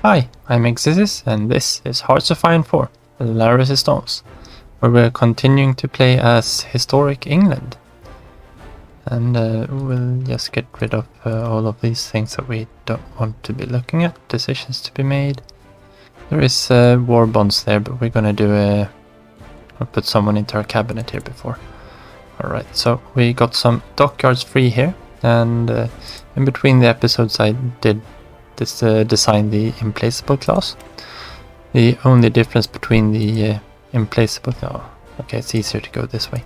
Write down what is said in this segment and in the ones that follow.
Hi, I'm Exis and this is Hearts of Iron 4, La Resistance, where we're continuing to play as historic England. And we'll just get rid of all of these things that we don't want to be looking at, decisions to be made. There is war bonds there, but we're gonna do I'll put someone into our cabinet here before. Alright, so we got some dockyards free here, and in between the episodes I did design the implaceable class. The only difference between the implaceable... Oh, okay, it's easier to go this way.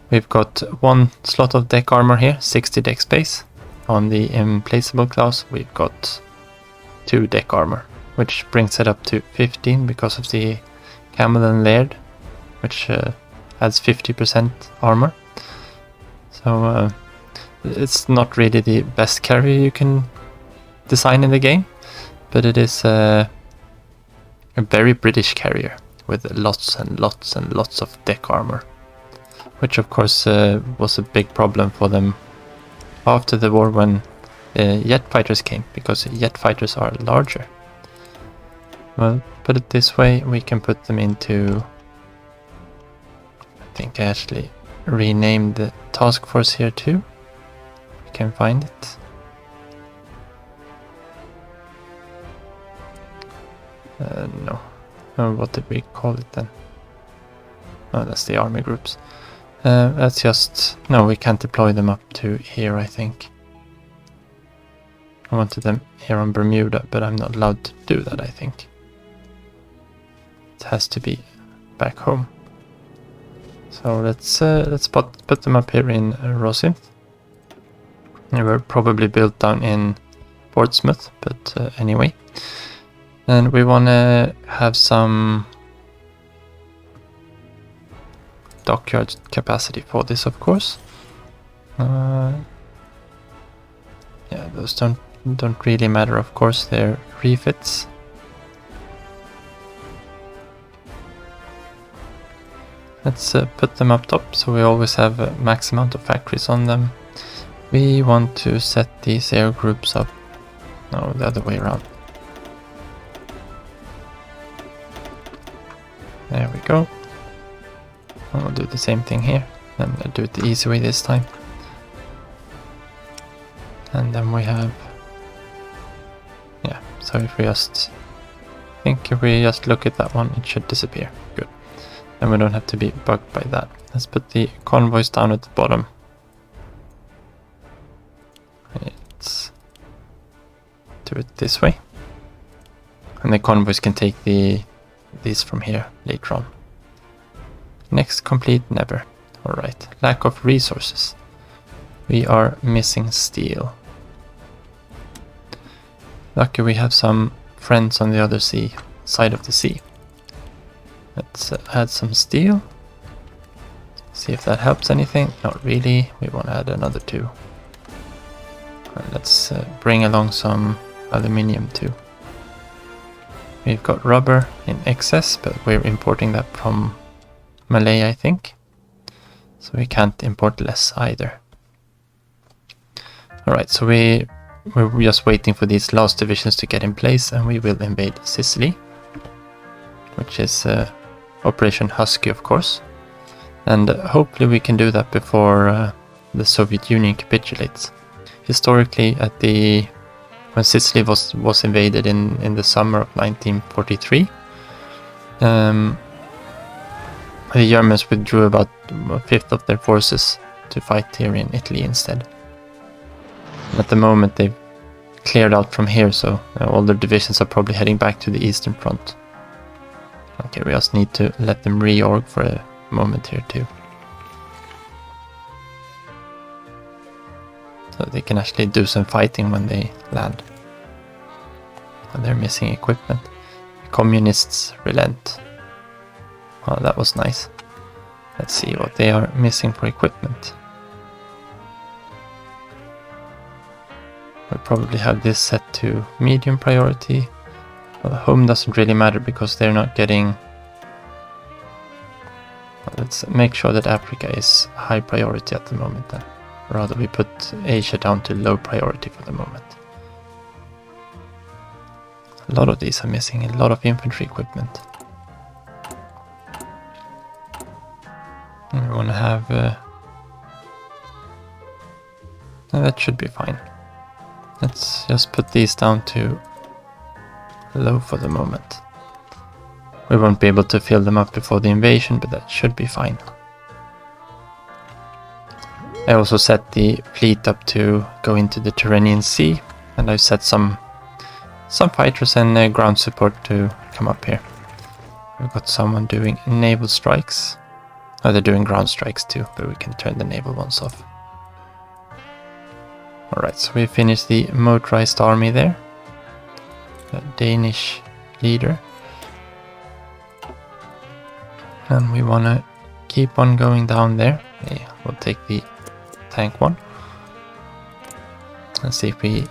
We've got one slot of deck armor here, 60 deck space. On the implaceable class we've got 2 deck armor, which brings it up to 15 because of the camel and laird, which adds 50% armor. So it's not really the best carrier you can design in the game, but it is a very British carrier with lots and lots and lots of deck armor, which of course was a big problem for them after the war when jet fighters came, because jet fighters are larger. Well, put it this way, we can put them into... I think I actually renamed the task force here too. We can find it. No. Oh, what did we call it then? Oh, that's the army groups. Let's just... No, we can't deploy them up to here, I think. I wanted them here on Bermuda, but I'm not allowed to do that, I think. It has to be back home. So let's put them up here in Rosyth. They were probably built down in Portsmouth, but anyway. And we want to have some dockyard capacity for this, of course. Yeah, those don't really matter, of course. They're refits. Let's put them up top, so we always have a max amount of factories on them. We want to set these air groups up. No, the other way around. There we go. And we'll do the same thing here, and I'll do it the easy way this time. And then we have... Yeah, so if we just... I think if we just look at that one, it should disappear. Good. Then we don't have to be bugged by that. Let's put the convoys down at the bottom. Let's do it this way. And the convoys can take these from here later on. Next complete, never. Alright, lack of resources. We are missing steel. Lucky we have some friends on the other side of the sea. Let's add some steel. See if that helps anything. Not really. We want to add another 2. Let's bring along some aluminium too. We've got rubber in excess, but we're importing that from Malay, I think. So we can't import less either. Alright, so we're just waiting for these last divisions to get in place, and we will invade Sicily, which is Operation Husky, of course. And hopefully we can do that before the Soviet Union capitulates. Historically, when Sicily was invaded in the summer of 1943, the Germans withdrew about 1/5 of their forces to fight here in Italy instead. At the moment they've cleared out from here, so all their divisions are probably heading back to the Eastern Front. Okay, we just need to let them reorg for a moment here too. So they can actually do some fighting when they land. And they're missing equipment. The communists relent. Oh, that was nice. Let's see what they are missing for equipment. We'll probably have this set to medium priority. Well, home doesn't really matter because they're not getting... Well, let's make sure that Africa is high priority at the moment then. Rather we put Asia down to low priority for the moment. A lot of these are missing, a lot of infantry equipment. And we want to have... that should be fine. Let's just put these down to low for the moment. We won't be able to fill them up before the invasion, but that should be fine. I also set the fleet up to go into the Tyrrhenian Sea, and I've set some fighters and ground support to come up here. We've got someone doing naval strikes. Oh, they're doing ground strikes too, but we can turn the naval ones off. Alright, so we finished the motorized army there. The Danish leader. And we want to keep on going down there. Okay, we'll take the tank one. Let's see if we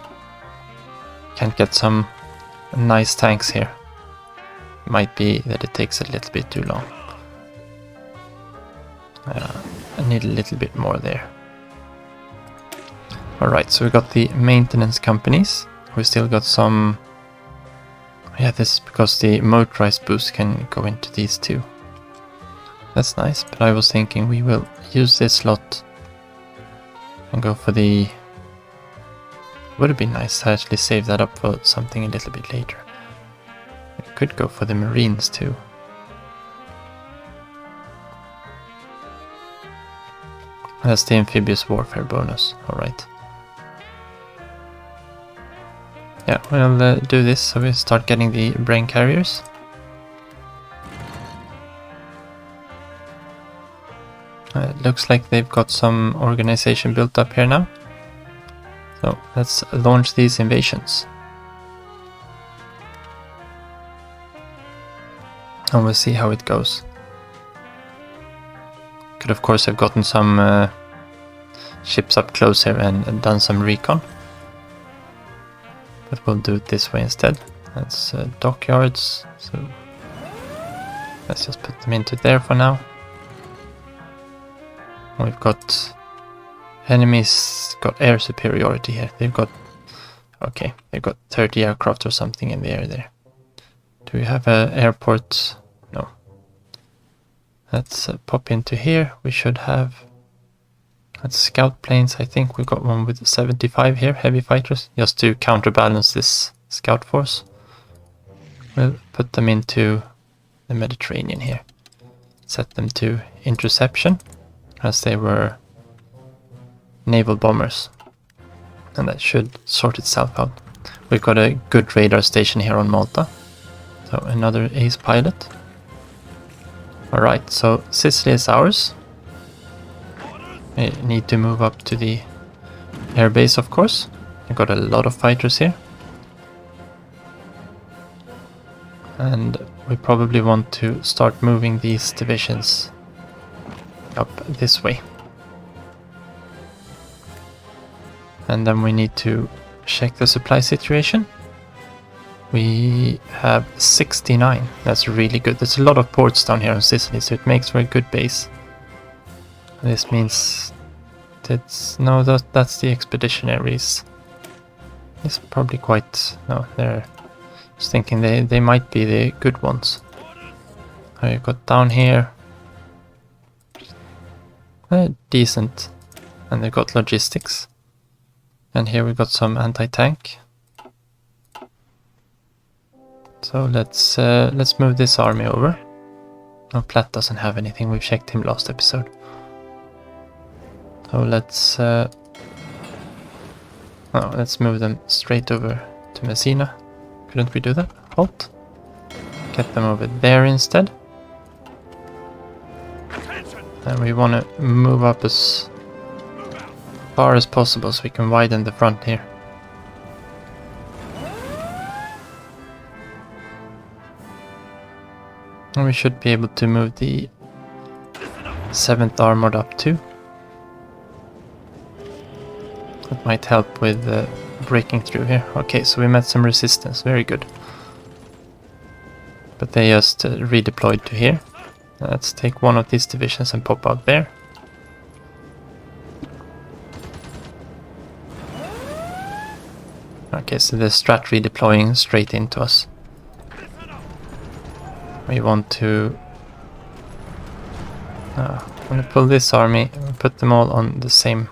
can get some nice tanks here. Might be that it takes a little bit too long. I need a little bit more there. Alright, so we got the maintenance companies. We still got some... Yeah, this is because the motorized boost can go into these too. That's nice, but I was thinking we will use this slot and go for the... Would it be nice to actually save that up for something a little bit later? We could go for the Marines too. That's the amphibious warfare bonus, alright. Yeah, we'll do this so we start getting the brain carriers. It looks like they've got some organization built up here now. So let's launch these invasions. And we'll see how it goes. Could of course have gotten some ships up close here and done some recon. But we'll do it this way instead. That's dockyards, so let's just put them into there for now. We've got enemies got air superiority here. They've got, okay, they've got 30 aircraft or something in the air there. Do we have an airport? No. Let's pop into here. We should have, that's scout planes. I think we got one with 75 here, heavy fighters, just to counterbalance this scout force. We'll put them into the Mediterranean here. Set them to interception, as they were naval bombers. And that should sort itself out. We've got a good radar station here on Malta. So another ace pilot. Alright, so Sicily is ours. We need to move up to the airbase, of course. We've got a lot of fighters here. And we probably want to start moving these divisions up this way. And then we need to check the supply situation. We have 69. That's really good. There's a lot of ports down here in Sicily, so it makes for a good base. This means that's no, that's the expeditionaries. It's probably quite no. They're just thinking they might be the good ones. I've got down here decent, and they've got logistics. And here we got some anti-tank. So let's move this army over. No, Platt doesn't have anything. We've checked him last episode. So let's move them straight over to Messina. Couldn't we do that? Halt. Get them over there instead. And we want to move up as far as possible so we can widen the front here. And we should be able to move the 7th Armored up too. That might help with breaking through here. Okay, so we met some resistance, very good. But they just redeployed to here. Let's take one of these divisions and pop out there. Okay, so the strat redeploying straight into us. we want to... I'm going to pull this army and put them all on the same...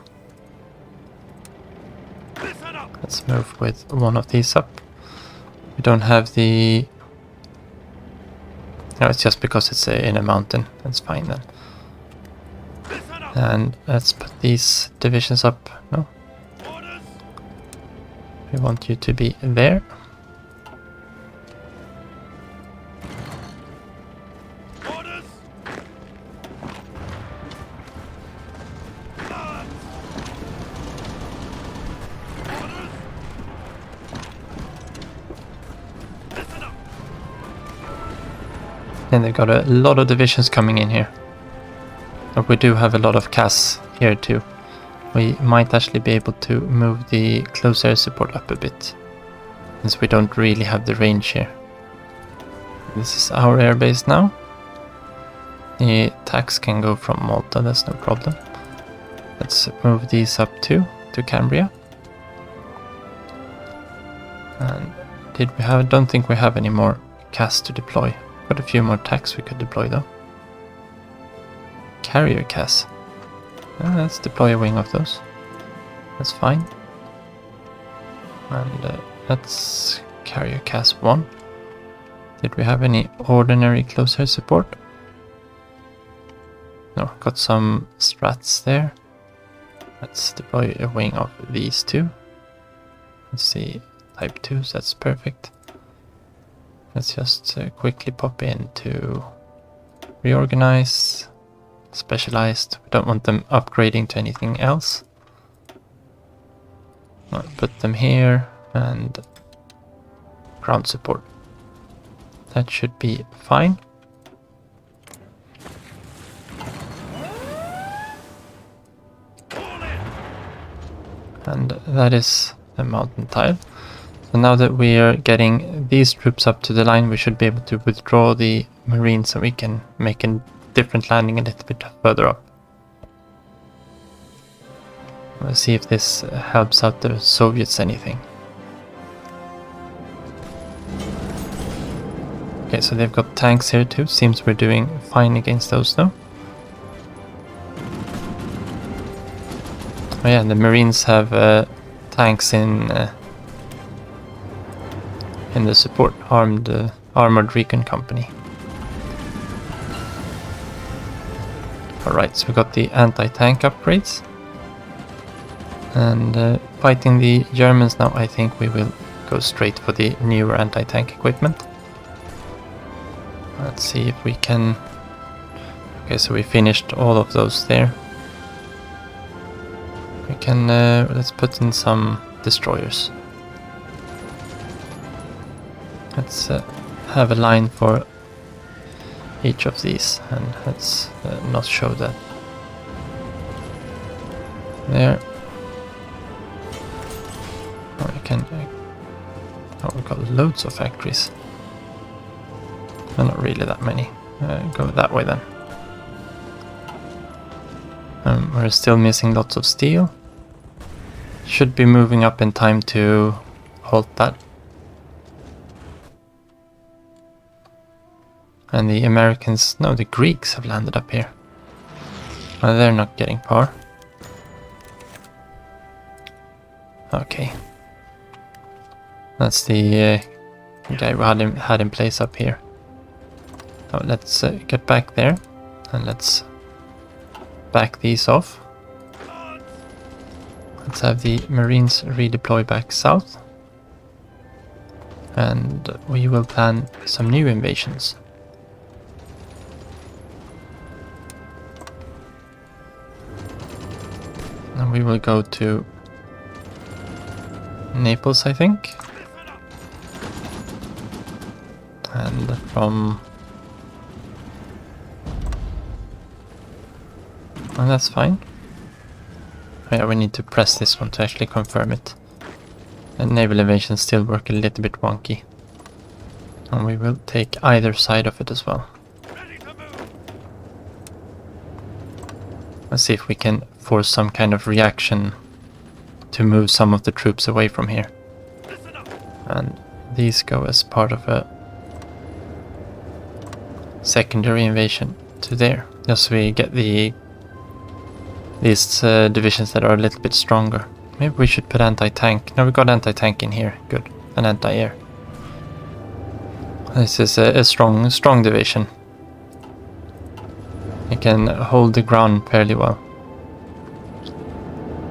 Let's move with one of these up. We don't have the... No, it's just because it's in a mountain. That's fine then. And let's put these divisions up. No. We want you to be there. And they've got a lot of divisions coming in here. But we do have a lot of CAS here too. We might actually be able to move the close air support up a bit, since we don't really have the range here. This is our airbase now. The attacks can go from Malta, that's no problem. Let's move these up too, to Cambria. And did we have... I don't think we have any more CAS to deploy. Got a few more tanks we could deploy though. Carrier CAS. Let's deploy a wing of those. That's fine. And let's carrier CAS 1. Did we have any ordinary close air support? No, got some strats there. Let's deploy a wing of these two. Let's see, type 2s, that's perfect. Let's just quickly pop into reorganize, specialized. We don't want them upgrading to anything else. I'll put them here and ground support. That should be fine. And that is the mountain tile. So now that we are getting these troops up to the line, we should be able to withdraw the Marines so we can make a different landing a little bit further up. Let's see if this helps out the Soviets anything. Okay, so they've got tanks here too. Seems we're doing fine against those though. Oh yeah, the Marines have tanks in the support armored recon company. Alright, so we got the anti-tank upgrades. And fighting the Germans now, I think we will go straight for the newer anti-tank equipment. Let's see if we can... Okay, so we finished all of those there. We can... let's put in some destroyers. Let's have a line for each of these, and let's not show that. There. Oh, we can... oh, we've got loads of factories. Well, not really that many. Go that way then. We're still missing lots of steel. Should be moving up in time to halt that. And the Americans, no, the Greeks have landed up here. Well, they're not getting power. Okay. That's the guy we had in place up here. Oh, let's get back there. And let's back these off. Let's have the Marines redeploy back south. And we will plan some new invasions. And we will go to Naples, I think. And from... oh, that's fine. Oh, yeah, we need to press this one to actually confirm it. And naval invasions still work a little bit wonky. And we will take either side of it as well. Let's see if we can force some kind of reaction to move some of the troops away from here. And these go as part of a secondary invasion to there, just so we get these divisions that are a little bit stronger. Maybe we should put anti-tank. No, we got anti-tank in here. Good. And anti-air. This is a strong division. It can hold the ground fairly well.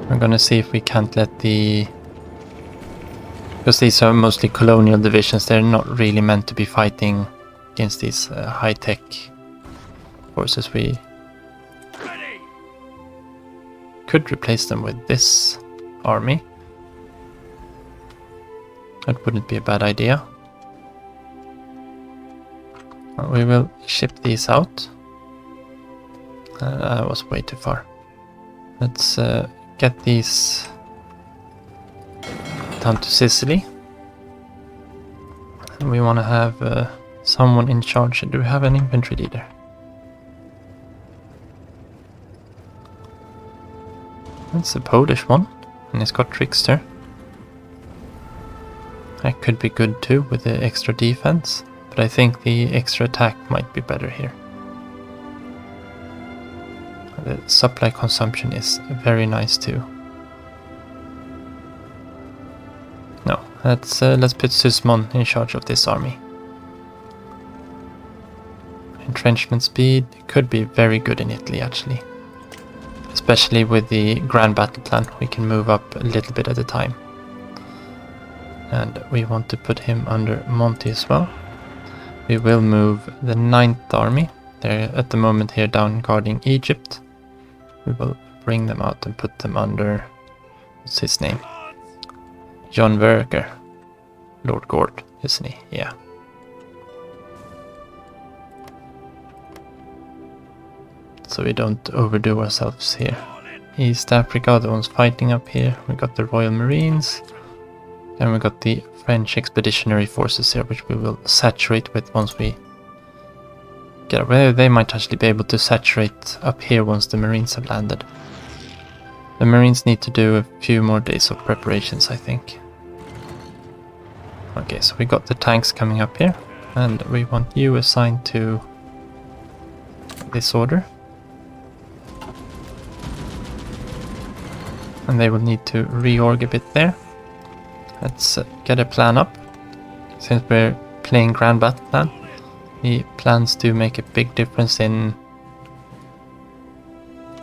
We're gonna see if we can't let because these are mostly colonial divisions, they're not really meant to be fighting against these high-tech forces. We could replace them with this army. That wouldn't be a bad idea. We will ship these out. That was way too far. Let's get these down to Sicily. And we want to have someone in charge. Do we have an infantry leader? That's a Polish one, and he's got Trickster. That could be good too with the extra defense, but I think the extra attack might be better here. The supply consumption is very nice too. No, let's put Sysmon in charge of this army. Entrenchment speed could be very good in Italy actually. Especially with the Grand Battle Plan, we can move up a little bit at a time. And we want to put him under Monty as well. We will move the 9th Army. They're at the moment here down guarding Egypt. We will bring them out and put them under, what's his name? John Verker. Lord Gord, isn't he? Yeah. So we don't overdo ourselves here. East Africa, the ones fighting up here. We got the Royal Marines. And we got the French Expeditionary Forces here, which we will saturate with once we get away. They might actually be able to saturate up here once the Marines have landed. The Marines need to do a few more days of preparations, I think. Okay, so we got the tanks coming up here, and we want you assigned to this order. And they will need to reorg a bit there. Let's get a plan up. Since we're playing Grand Battle Plan, the plans do make a big difference in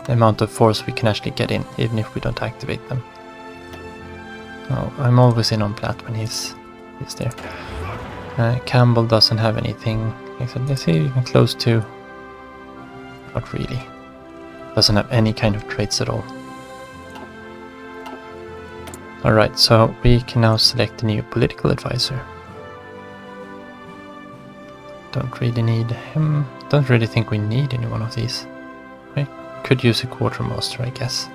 the amount of force we can actually get in, even if we don't activate them. Oh, I'm always in on Platt when he's there. Campbell doesn't have anything except, let's see, even close to... Not really. Doesn't have any kind of traits at all. Alright, so we can now select a new political advisor. Don't really need him. Don't really think we need any one of these. We could use a quartermaster, I guess.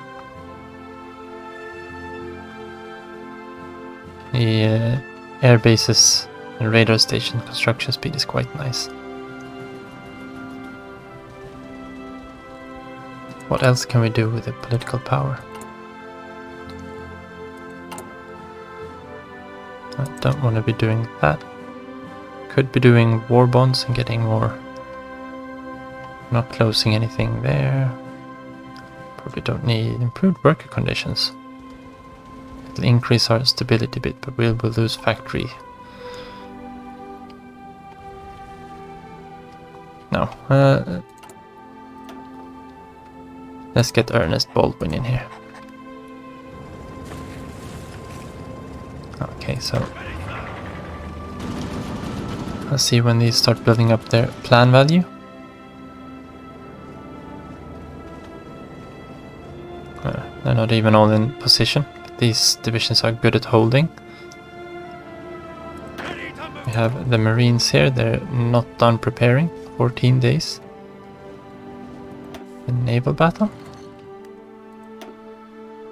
The air bases and radar station construction speed is quite nice. What else can we do with the political power? I don't want to be doing that. Could be doing war bonds and getting more. Not closing anything there. Probably don't need improved worker conditions. It'll increase our stability a bit, but we'll lose factory. No. Let's get Ernest Baldwin in here. Okay, so let's see when these start building up their plan value. They're not even all in position, but these divisions are good at holding. We have the Marines here, they're not done preparing, 14 days. The naval battle?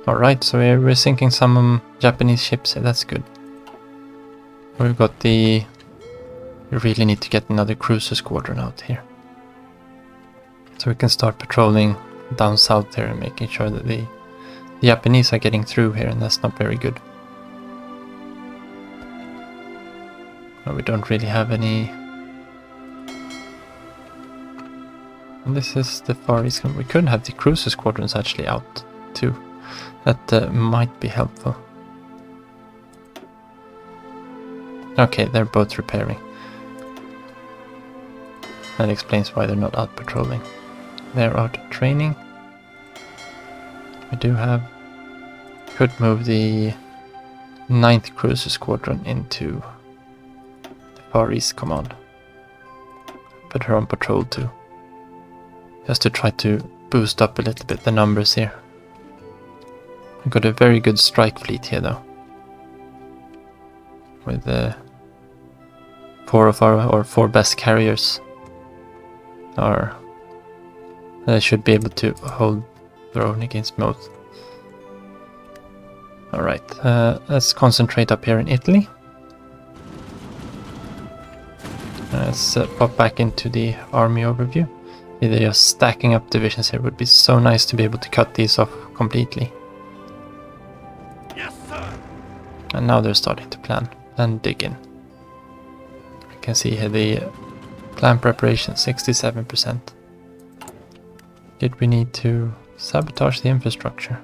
Alright, so we're sinking some Japanese ships here, that's good. We've got the... We really need to get another cruiser squadron out here. So we can start patrolling down south here and making sure that the Japanese are getting through here, and that's not very good. Well, we don't really have any And this is the Far East. We could have the cruiser squadrons actually out too. That might be helpful. Okay, they're both repairing. That explains why they're not out patrolling. They're out training. We do have... Could move the 9th Cruiser Squadron into the Far East Command. Put her on patrol too. Just to try to boost up a little bit the numbers here. We've got a very good strike fleet here though. With four best carriers. They should be able to hold their own against most. Alright, let's concentrate up here in Italy. Let's pop back into the army overview. Either just stacking up divisions here would be so nice to be able to cut these off completely. Yes, sir. And now they're starting to plan and dig in. You can see here the plan preparation 67%. Did we need to sabotage the infrastructure?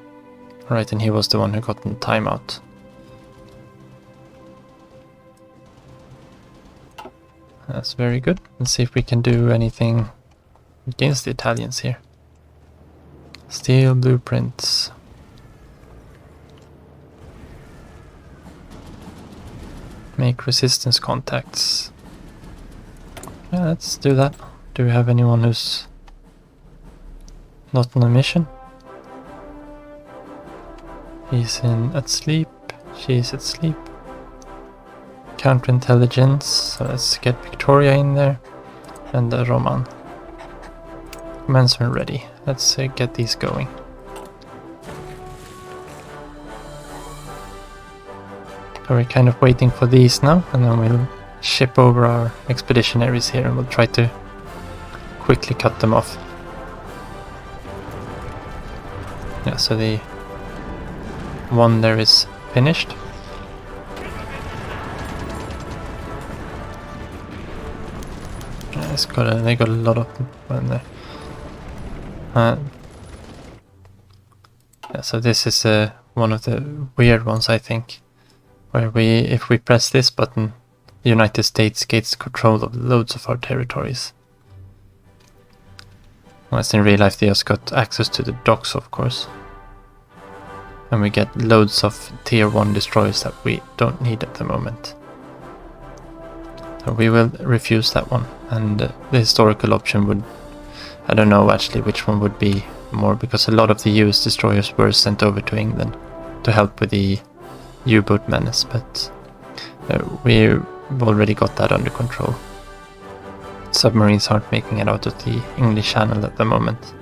Right, and he was the one who got in timeout. That's very good. Let's see if we can do anything against the Italians here. Steel blueprints. Make resistance contacts. Yeah, let's do that. Do we have anyone who's not on a mission? He's at sleep. She's at sleep. Counterintelligence. So let's get Victoria in there. And Roman. Commencement ready. Let's get these going. So we're kind of waiting for these now, and then we'll ship over our expeditionaries here and we'll try to quickly cut them off. Yeah, so the one there is finished. Yeah, they got a lot of them there. Yeah, so this is one of the weird ones, I think, where if we press this button, the United States gets control of loads of our territories. Whereas in real life they just got access to the docks, of course. And we get loads of tier 1 destroyers that we don't need at the moment. So we will refuse that one, and the historical option would... I don't know actually which one would be more, because a lot of the US destroyers were sent over to England to help with the U-boat menace, but we've already got that under control. Submarines aren't making it out of the English Channel at the moment.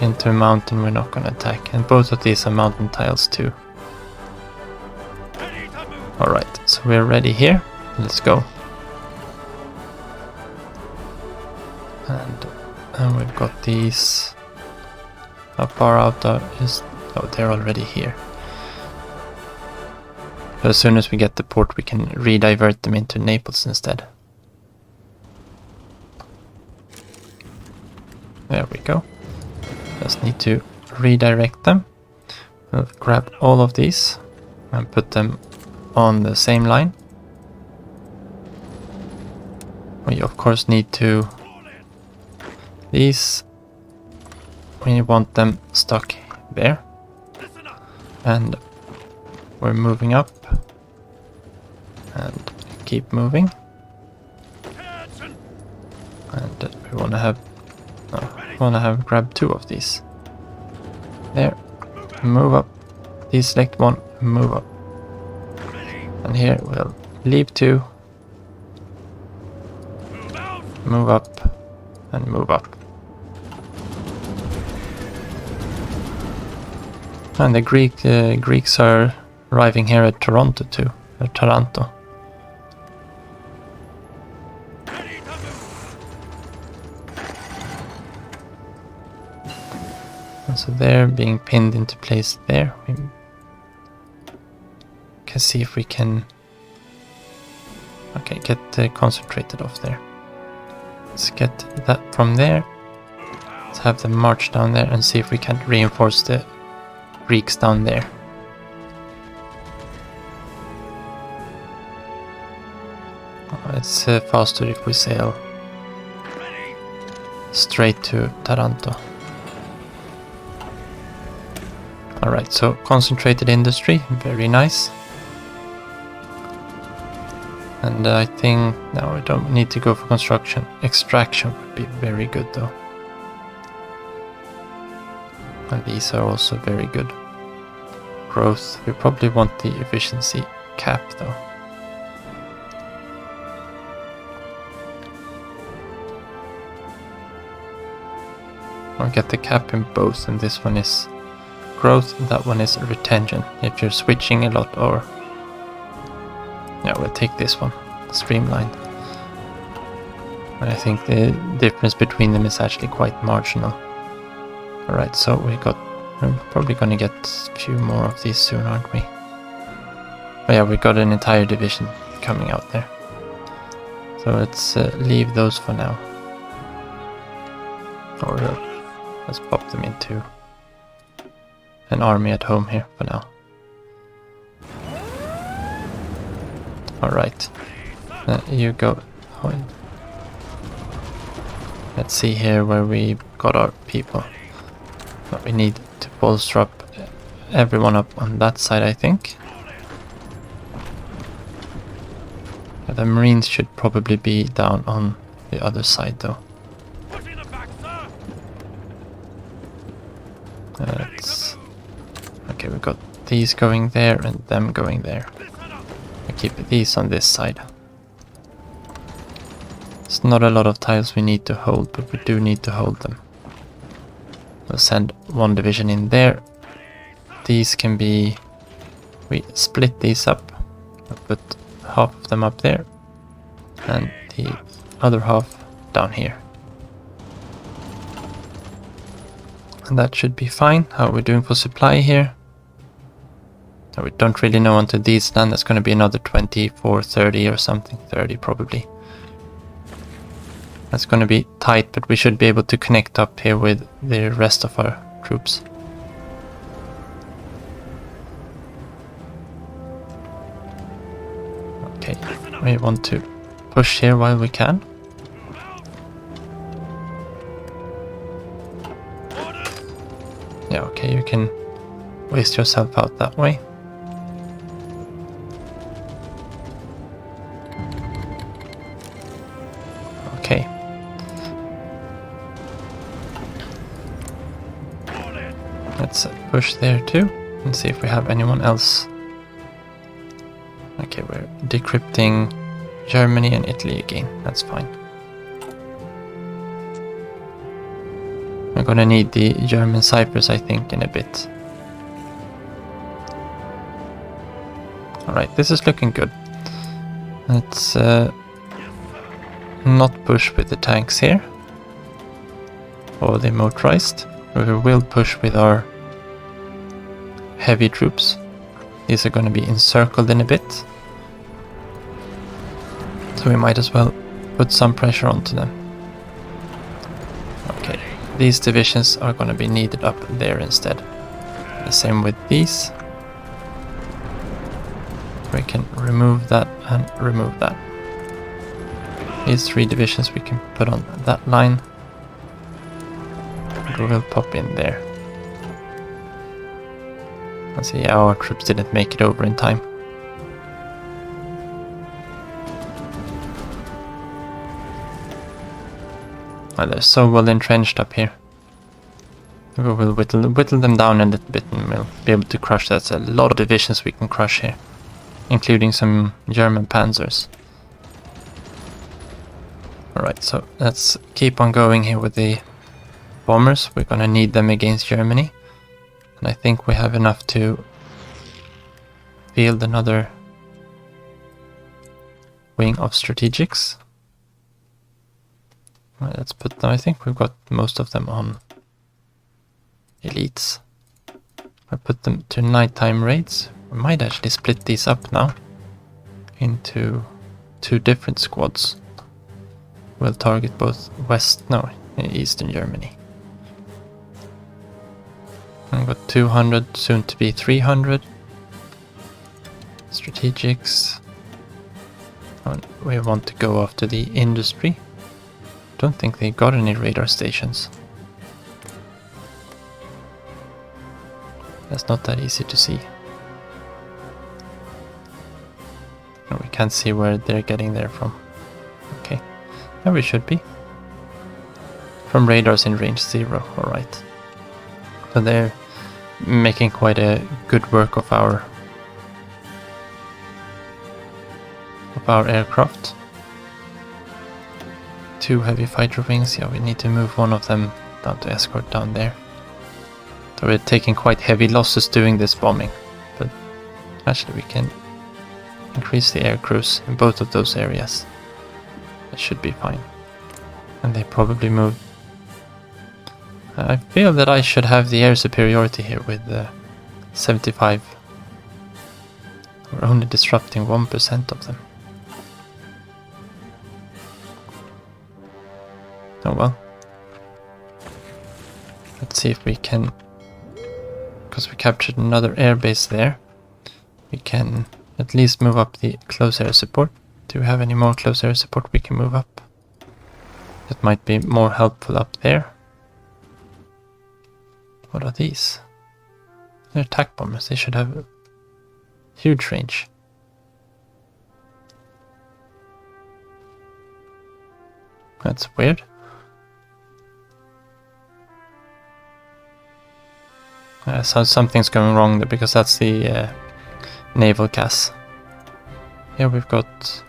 Into a mountain we're not going to attack, and both of these are mountain tiles too. Alright, so we're ready here. Let's go. And we've got these. How far out is... Oh, they're already here. So as soon as we get the port, we can re-divert them into Naples instead. There we go. Just need to redirect them. We'll grab all of these and put them on the same line. We of course need to... These... We want them stuck there. And we're moving up. And keep moving. And we want to have... No, we want to have grab 2 of these. There. Move up. Deselect 1. Move up. And here we'll leave 2. Move up. And move up. And the Greeks are arriving here at Toronto too. At Taranto. And so they're being pinned into place there. We can see if we can Okay, get concentrated off there. Let's get that from there. Let's have them march down there and see if we can reinforce the Greeks down there. It's faster if we sail straight to Taranto. Alright, so concentrated industry, very nice. And I think now we don't need to go for construction. Extraction would be very good though. And these are also very good. Growth, we probably want the efficiency cap though. I'll get the cap in both, and this one is growth, that one is retention. If you're switching a lot, or yeah, we'll take this one, streamlined. And I think the difference between them is actually quite marginal. Alright, so we're probably gonna get a few more of these soon, aren't we? Oh yeah, we got an entire division coming out there. So let's leave those for now. Or let's pop them into an army at home here for now. Alright, you go. Let's see here where we got our people. But we need to bolster up everyone up on that side, I think. The Marines should probably be down on the other side though. Okay, we've got these going there and them going there. I keep these on this side. It's not a lot of tiles we need to hold, but we do need to hold them. We'll send one division in there. These can be... we split these up. I'll put half of them up there. And the other half down here. And that should be fine. How are we doing for supply here? We don't really know until these land. That's going to be another 24, 30 or something. 30 probably. That's going to be tight, but we should be able to connect up here with the rest of our troops. Okay, we want to push here while we can. Yeah, okay, you can waste yourself out that way. Okay. Let's push there too and see if we have anyone else. Okay, we're decrypting Germany and Italy again. That's fine. We're gonna need the German Cyprus, I think, in a bit. Alright, this is looking good. Let's not push with the tanks here. Or the motorized. We will push with our heavy troops. These are gonna be encircled in a bit. So we might as well put some pressure onto them. Okay, these divisions are going to be needed up there instead. The same with these. We can remove that and remove that. These 3 divisions we can put on that line. And we will pop in there. And see, yeah, our troops didn't make it over in time. Well, they're so well entrenched up here. We will whittle them down a little bit and we'll be able to crush. That's a lot of divisions we can crush here, including some German panzers. Alright, so let's keep on going here with the bombers. We're gonna need them against Germany. And I think we have enough to field another wing of strategics. Right, let's put them, I think we've got most of them on elites. I put them to nighttime raids. We might actually split these up now into 2 different squads will target both Eastern Germany. I've got 200, soon to be 300 strategics. And we want to go after the industry. Don't think they got any radar stations. That's not that easy to see. And we can't see where they're getting there from. Okay, there we should be. From radars in range 0, alright. So they're making quite a good work of our aircraft. 2 heavy fighter wings, yeah, we need to move one of them down to escort down there. So we're taking quite heavy losses doing this bombing, but actually we can increase the air crews in both of those areas. That should be fine. And they probably moved. I feel that I should have the air superiority here with 75. We're only disrupting 1% of them. Oh well. Let's see if we can, because we captured another airbase there, we can at least move up the close air support. Do we have any more close air support we can move up? That might be more helpful up there. What are these? They're attack bombers. They should have huge range. That's weird. So something's going wrong there, because that's the naval gas. Here we've got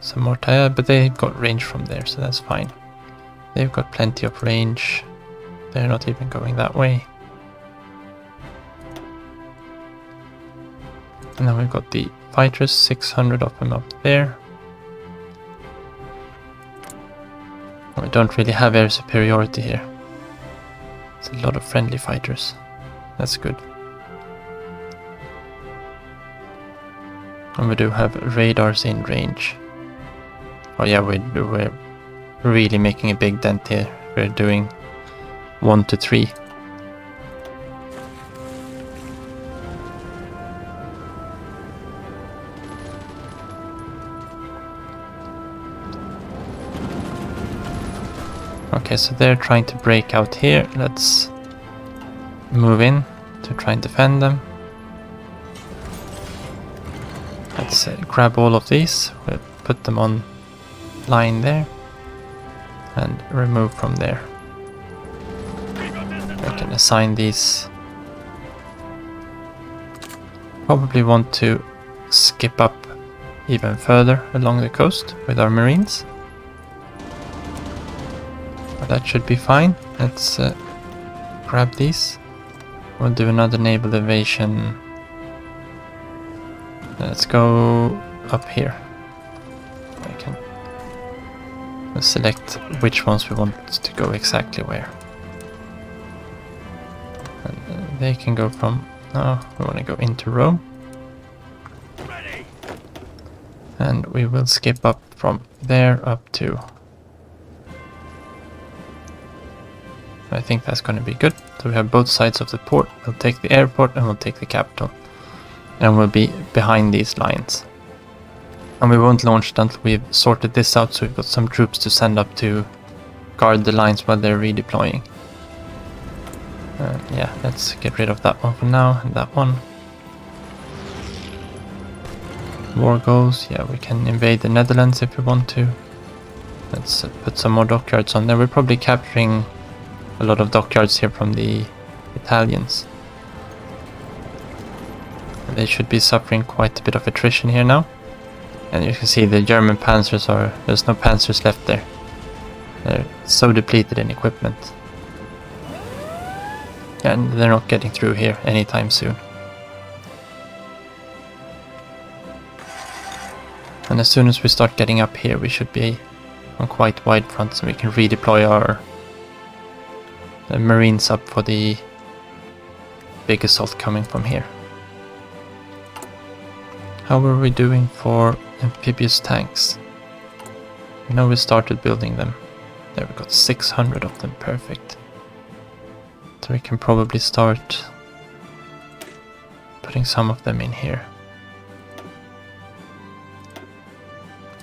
some more tire, but they've got range from there, so that's fine. They've got plenty of range. They're not even going that way. And then we've got the fighters, 600 of them up there. We don't really have air superiority here. It's a lot of friendly fighters. That's good. And we do have radars in range. Oh yeah, we're really making a big dent here. We're doing 1 to 3. Okay, so they're trying to break out here. Let's move in to try and defend them. Let's grab all of these. We'll put them on line there and remove from there. I can assign these. Probably want to skip up even further along the coast with our marines. But that should be fine. Let's grab these. We'll do another naval evasion. Let's go up here. We'll select which ones we want to go exactly where. And they can go from... No, we want to go into Rome. Ready. And we will skip up from there up to... I think that's going to be good. So we have both sides of the port. We'll take the airport and we'll take the capital. And we'll be behind these lines. And we won't launch until we've sorted this out, so we've got some troops to send up to guard the lines while they're redeploying. Yeah, let's get rid of that one for now, and that one. War goals, yeah, we can invade the Netherlands if we want to. Let's put some more dockyards on there. We're probably capturing a lot of dockyards here from the Italians. They should be suffering quite a bit of attrition here now. And you can see the German panzers are... There's no panzers left there. They're so depleted in equipment. And they're not getting through here anytime soon. And as soon as we start getting up here, we should be on quite wide fronts, and we can redeploy our Marines up for the big assault coming from here. How are we doing for amphibious tanks? I know we started building them. There, we got 600 of them, perfect. So we can probably start putting some of them in here.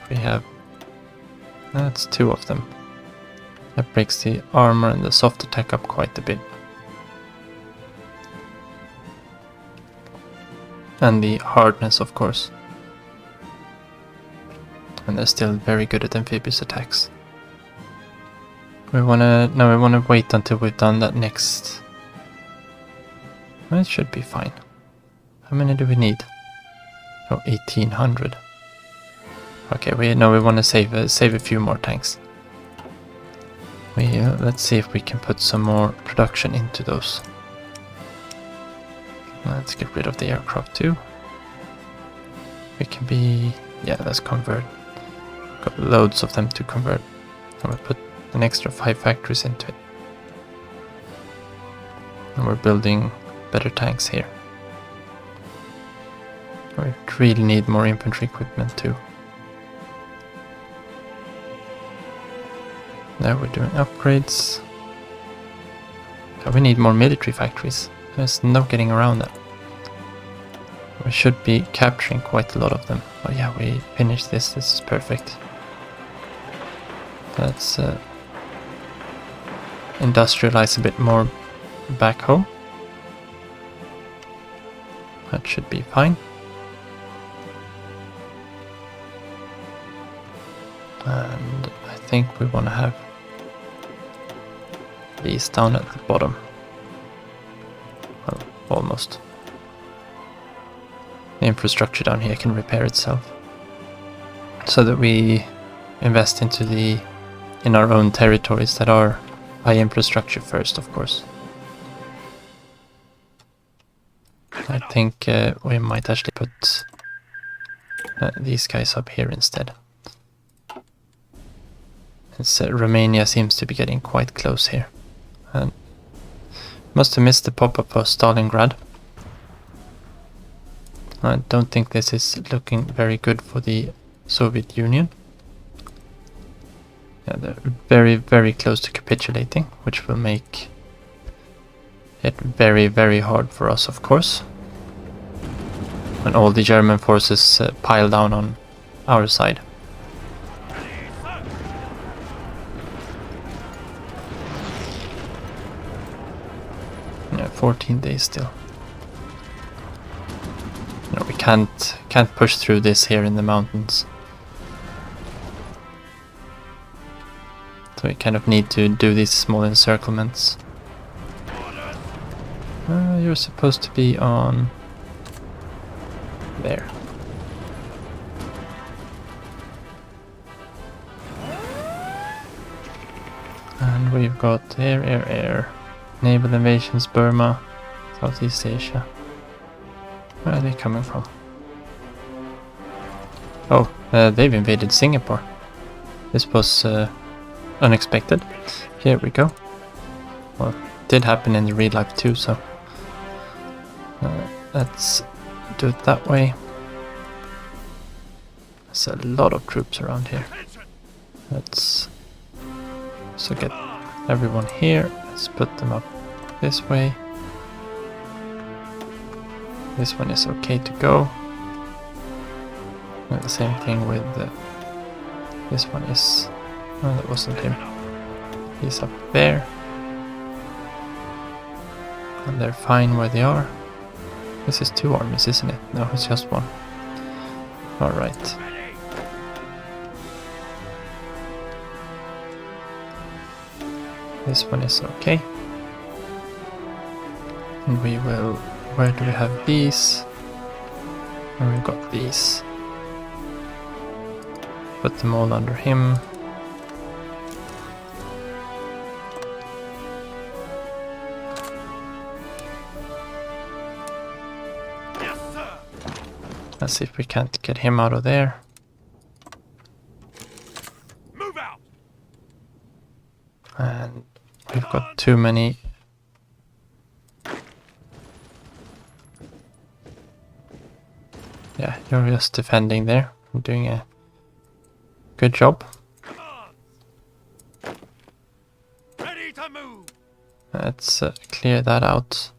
We have... that's 2 of them. That breaks the armor and the soft attack up quite a bit. And the hardness, of course. And they're still very good at amphibious attacks. We wanna wait until we've done that next. Well, it should be fine. How many do we need? Oh, 1800. Okay, we want to save a few more tanks. Let's see if we can put some more production into those. Let's get rid of the aircraft too. We can be... yeah, let's convert. Got loads of them to convert. And we'll put an extra 5 factories into it. And we're building better tanks here. We really need more infantry equipment too. Now we're doing upgrades. Oh, we need more military factories. There's no getting around that. We should be capturing quite a lot of them. Oh yeah, we finished this. This is perfect. Let's industrialize a bit more back home. That should be fine. And I think we want to have these down at the bottom. Well, almost. The infrastructure down here can repair itself. So that we invest in our own territories that are high infrastructure first, of course. I think we might actually put these guys up here instead. Romania seems to be getting quite close here. And must have missed the pop-up for Stalingrad. I don't think this is looking very good for the Soviet Union. Yeah, they're very, very close to capitulating, which will make it very, very hard for us, of course. When all the German forces pile down on our side. Yeah, 14 days still. No, we can't push through this here in the mountains. So we kind of need to do these small encirclements. You're supposed to be on there. And we've got air. Naval invasions, Burma, Southeast Asia. Where are they coming from? Oh, they've invaded Singapore. This was unexpected. Here we go. Well, it did happen in the real life too, so let's do it that way. There's a lot of troops around here. Let's also get everyone here. Let's put them up this way. This one is okay to go. And the same thing with this one is... oh, that wasn't him. He's up there. And they're fine where they are. This is 2 armies, isn't it? No, it's just 1. Alright. This one is okay. And we will... where do we have these? And we've got these. Put them all under him. Yes, sir. Let's see if we can't get him out of there. Move out. And we've got too many. Yeah, you're just defending there. You're doing a good job. Ready to move. Let's clear that out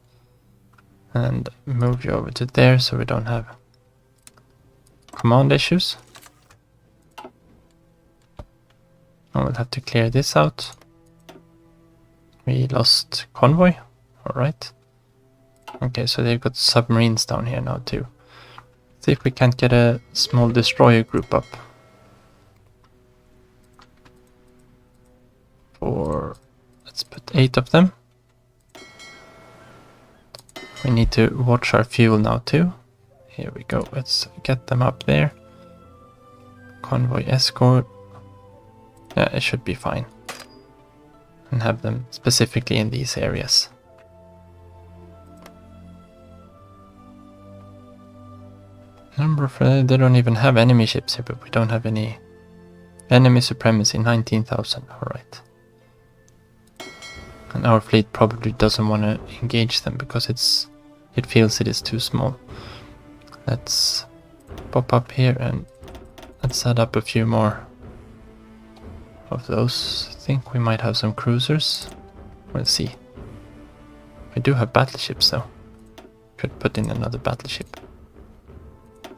and move you over to there so we don't have command issues. I will have to clear this out. We lost convoy. Alright. Okay, so they've got submarines down here now too. See if we can't get a small destroyer group up. Let's put 8 of them. We need to watch our fuel now too. Here we go, let's get them up there. Convoy escort. Yeah, it should be fine. And have them specifically in these areas. Number of, they don't even have enemy ships here, but we don't have any enemy supremacy, 19,000, alright. And our fleet probably doesn't want to engage them because it feels it is too small. Let's pop up here and let's set up a few more of those. I think we might have some cruisers. We'll see. We do have battleships though. Could put in another battleship.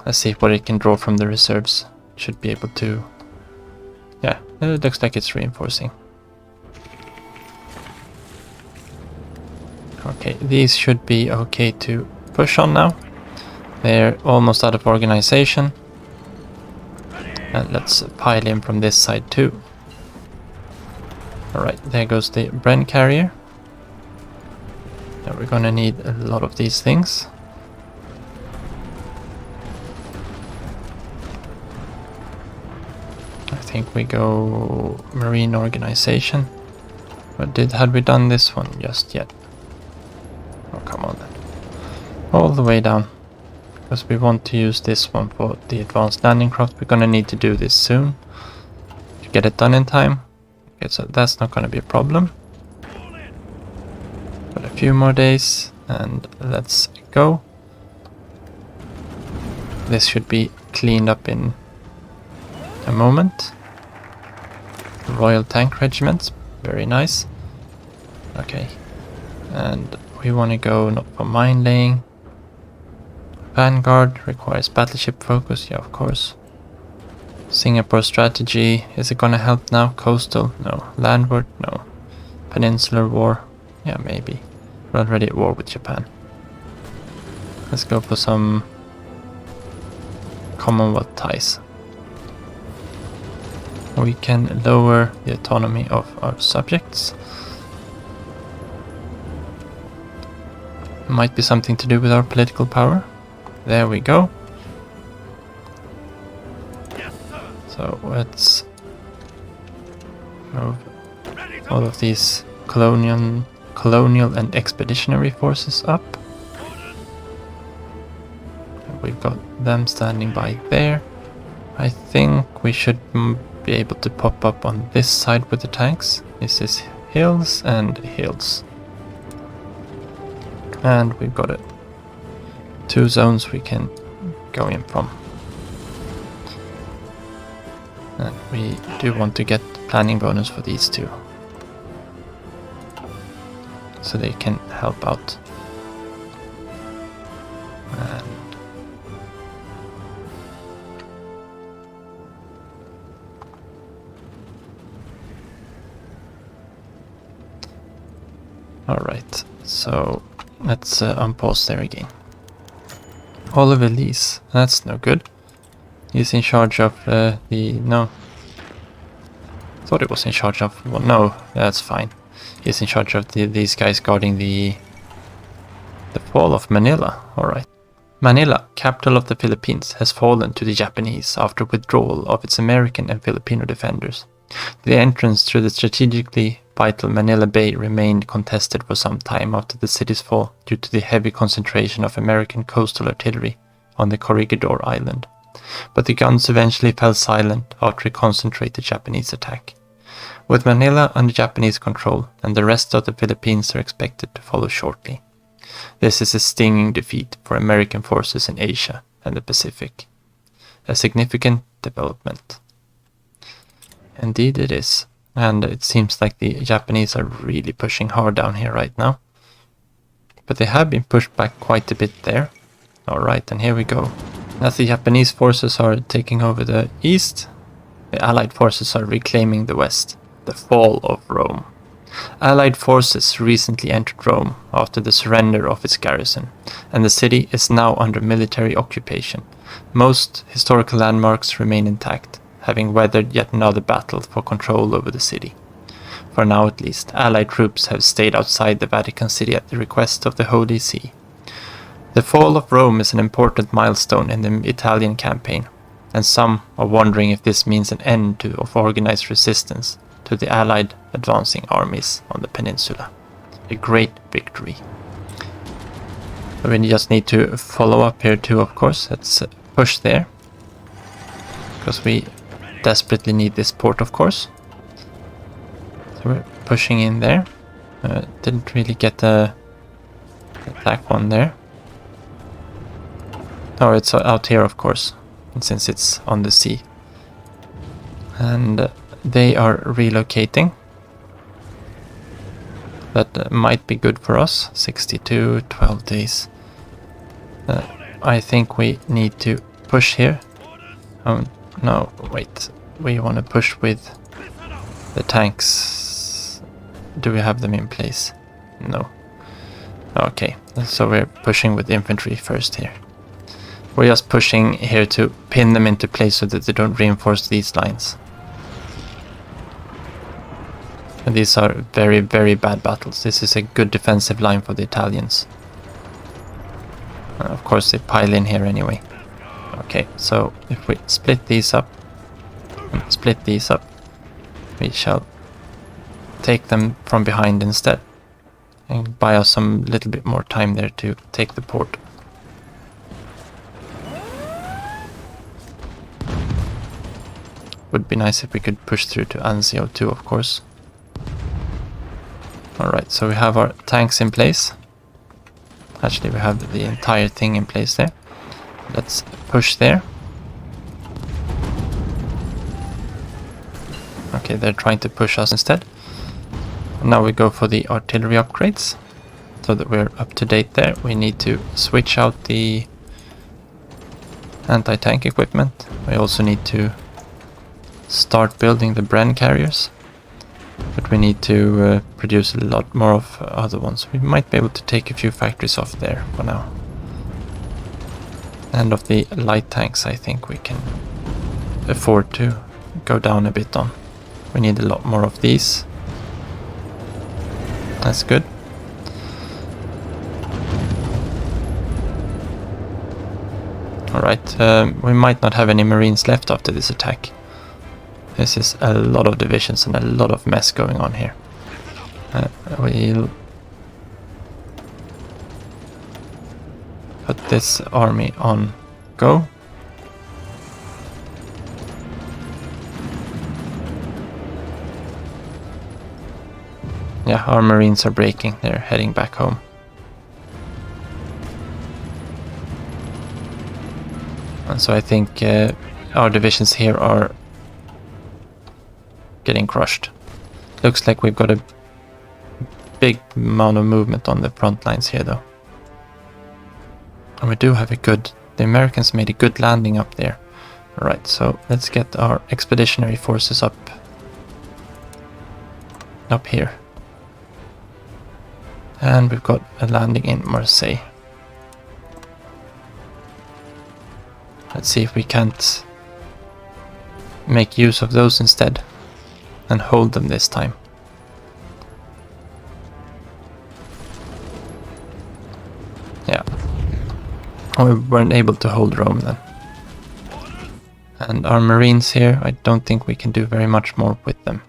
Let's see what it can draw from the reserves. Should be able to... Yeah, it looks like it's reinforcing. Okay, these should be okay to push on now. They're almost out of organization. And let's pile in from this side too. Alright, there goes the Bren carrier. Now we're gonna need a lot of these things. I think we go marine organization. But had we done this one just yet? Oh, come on then. All the way down. Because we want to use this one for the advanced landing craft. We're gonna need to do this soon. To get it done in time. Okay, so that's not gonna be a problem. Got a few more days and let's go. This should be cleaned up in a moment. Royal Tank Regiment, very nice. Okay, and we want to go not for mine laying. Vanguard requires battleship focus, yeah, of course. Singapore strategy, is it gonna help now? Coastal, no. Landward, no. Peninsular war, yeah, maybe. We're already at war with Japan. Let's go for some Commonwealth ties. We can lower the autonomy of our subjects. Might be something to do with our political power. There we go. Yes, sir. So let's move all of these colonial and expeditionary forces up. We've got them standing by there. I think we should be able to pop up on this side with the tanks. This is hills and hills. And we've got 2 zones we can go in from. And we do want to get planning bonus for these 2. So they can help out. And alright, so let's unpause there again. Oliver Lees, that's no good. He's in charge of no. Thought it was in charge of, well, no, that's fine. He's in charge of these guys guarding the fall of Manila, alright. Manila, capital of the Philippines, has fallen to the Japanese after withdrawal of its American and Filipino defenders. The entrance through the strategically vital Manila Bay remained contested for some time after the city's fall due to the heavy concentration of American coastal artillery on the Corregidor Island. But the guns eventually fell silent after a concentrated Japanese attack. With Manila under Japanese control, and the rest of the Philippines are expected to follow shortly. This is a stinging defeat for American forces in Asia, and the Pacific. A significant development. Indeed it is. And it seems like the Japanese are really pushing hard down here right now. But they have been pushed back quite a bit there. Alright, and here we go. As the Japanese forces are taking over the east, the Allied forces are reclaiming the west. The fall of Rome. Allied forces recently entered Rome after the surrender of its garrison, and the city is now under military occupation. Most historical landmarks remain intact, having weathered yet another battle for control over the city. For now at least, Allied troops have stayed outside the Vatican City at the request of the Holy See. The fall of Rome is an important milestone in the Italian campaign, and some are wondering if this means an end of organized resistance to the Allied advancing armies on the peninsula. A great victory. We just need to follow up here too, of course. Let's push there, because we desperately need this port, of course. So we're pushing in there. Didn't really get the attack one there. Oh, it's out here, of course, since it's on the sea. And they are relocating. That might be good for us. 62, 12 days. I think we need to push here. Oh, no, wait. We want to push with the tanks. Do we have them in place? No. Okay, so we're pushing with infantry first here. We're just pushing here to pin them into place so that they don't reinforce these lines. And these are very, very bad battles. This is a good defensive line for the Italians. Of course they pile in here anyway. Okay, so if we split these up, we shall take them from behind instead. And buy us some little bit more time there to take the port. Would be nice if we could push through to Anzio too, of course. Alright, so we have our tanks in place. Actually, we have the entire thing in place there. Let's push there. Okay, they're trying to push us instead. And now we go for the artillery upgrades, so that we're up to date there. We need to switch out the anti-tank equipment. We also need to start building the Bren carriers. But we need to produce a lot more of other ones. We might be able to take a few factories off there for now. And of the light tanks, I think we can afford to go down a bit on. We need a lot more of these. That's good. Alright, we might not have any Marines left after this attack. This is a lot of divisions and a lot of mess going on here. We'll put this army on go. Yeah, our Marines are breaking. They're heading back home. And so I think our divisions here are getting crushed. Looks like we've got a big amount of movement on the front lines here though. And we do have the Americans made a good landing up there. Alright, so let's get our expeditionary forces up here. And we've got a landing in Marseille. Let's see if we can't make use of those instead and hold them this time. Yeah. We weren't able to hold Rome then. And our Marines here, I don't think we can do very much more with them.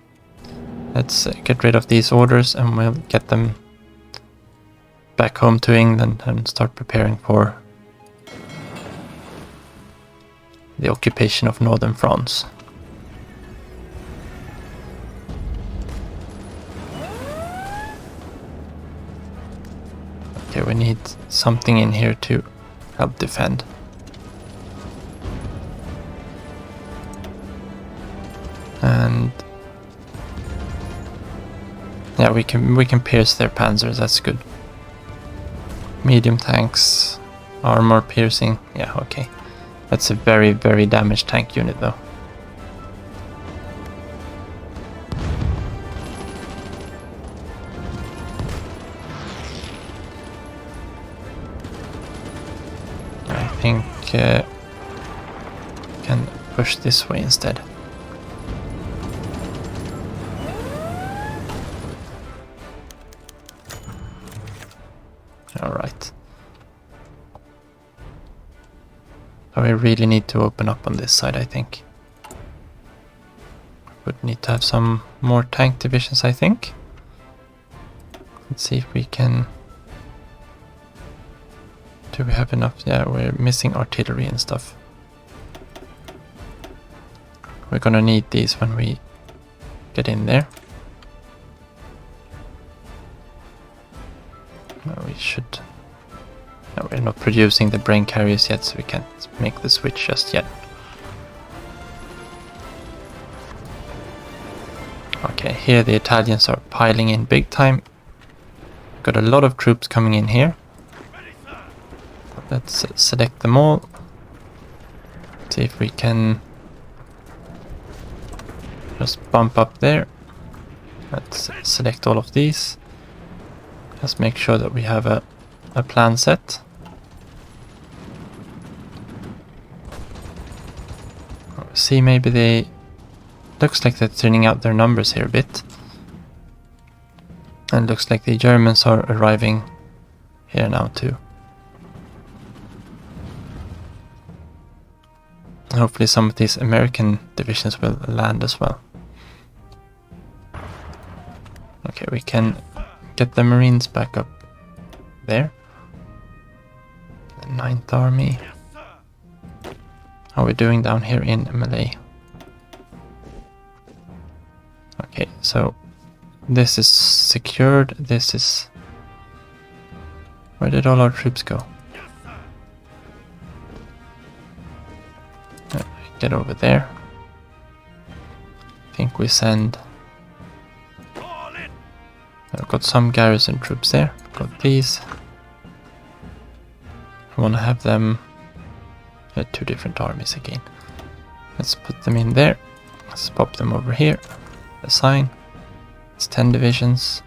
Let's get rid of these orders and we'll get them back home to England and start preparing for the occupation of northern France. Okay, we need something in here to help defend. Yeah, we can pierce their panzers. That's good. Medium tanks, armor piercing. Yeah, okay. That's a very, very damaged tank unit, though. I think can push this way instead. Alright. So we really need to open up on this side, I think. Would need to have some more tank divisions, I think. Let's see if we can... Do we have enough? Yeah, we're missing artillery and stuff. We're gonna need these when we get in there. We should... No, we're not producing the brain carriers yet, so we can't make the switch just yet. Okay, here the Italians are piling in big time. Got a lot of troops coming in here. Let's select them all. See if we can just bump up there. Let's select all of these. Just make sure that we have a plan set. See, maybe they... Looks like they're thinning out their numbers here a bit. And looks like the Germans are arriving here now too. Hopefully some of these American divisions will land as well. Okay, we can get the Marines back up there. The 9th Army. How are we doing down here in Malay? Okay, so this is secured. This is... Where did all our troops go? Get over there. I think we send... I've got some garrison troops there. Got these. I want to have them... two different armies again. Let's put them in there. Let's pop them over here. Assign. It's 10 divisions.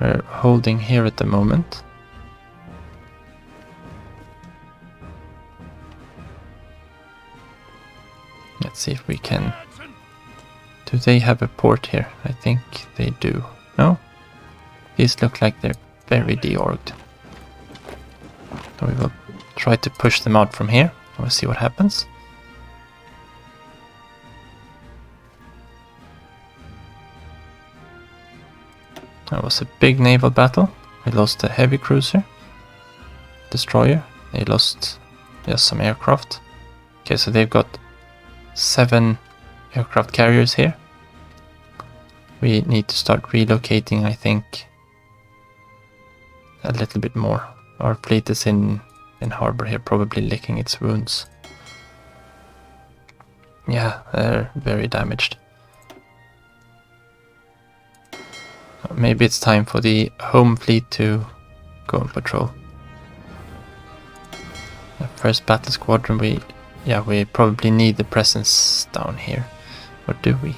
We're holding here at the moment. Let's see if we can... Do they have a port here? I think they do. No? These look like they're very deorged. So we will try to push them out from here. We'll see what happens. That was a big naval battle. We lost a heavy cruiser, destroyer. They lost just some aircraft. Okay, so they've got 7 aircraft carriers here. We need to start relocating, I think, a little bit more. Our fleet is in harbor here, probably licking its wounds. Yeah, they're very damaged. Maybe it's time for the home fleet to go on patrol. The first battle squadron, we probably need the presence down here. Or do we?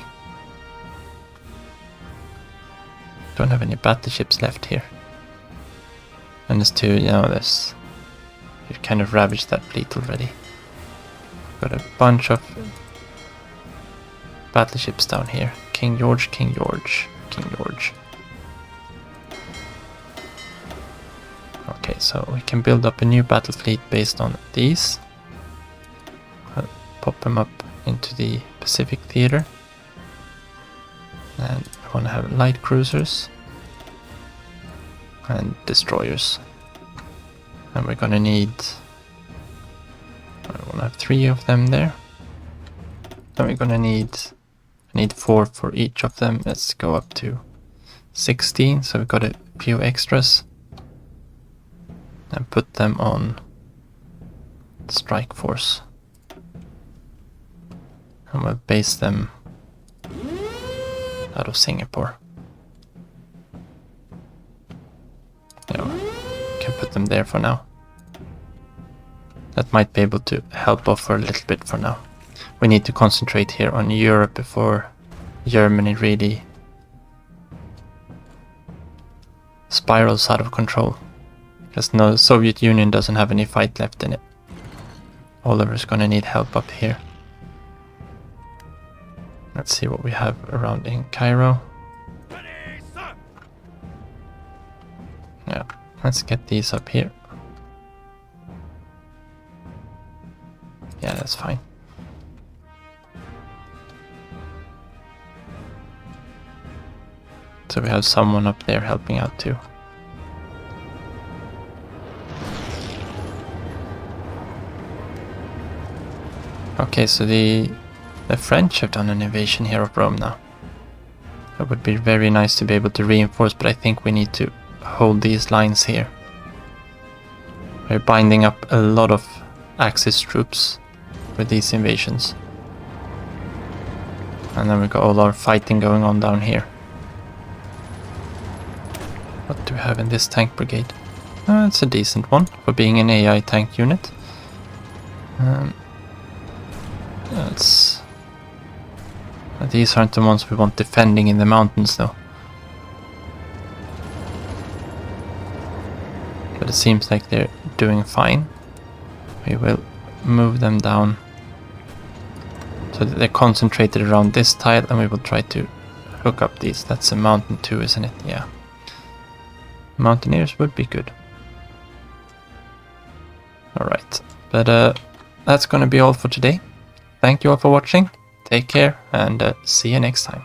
Don't have any battleships left here. And there's two, we've kind of ravaged that fleet already. Got a bunch of battleships down here. King George, King George, King George. Okay, so we can build up a new battle fleet based on these. I'll pop them up into the Pacific theater. And I want to have light cruisers and destroyers. And we're gonna need... I want to have 3 of them there. Then we're gonna need... I need 4 for each of them. Let's go up to 16, so we've got a few extras. And put them on strike force. And we'll base them out of Singapore. them there for now. That might be able to help off for a little bit for now. We need to concentrate here on Europe before Germany really spirals out of control. Because no, the Soviet Union doesn't have any fight left in it. Oliver's gonna need help up here. Let's see what we have around in Cairo. Ready, sir. Yeah, let's get these up here. Yeah, that's fine. So we have someone up there helping out too. Okay, so the French have done an invasion here of Rome now. It would be very nice to be able to reinforce, but I think we need to hold these lines here. We're binding up a lot of Axis troops with these invasions. And then we got all our fighting going on down here. What do we have in this tank brigade? It's a decent one for being an AI tank unit. These aren't the ones we want defending in the mountains though. But it seems like they're doing fine. We will move them down so that they're concentrated around this tile, and we will try to hook up these. That's a mountain too, isn't it? Yeah. Mountaineers would be good. Alright, but that's gonna be all for today. Thank you all for watching, take care, and see you next time.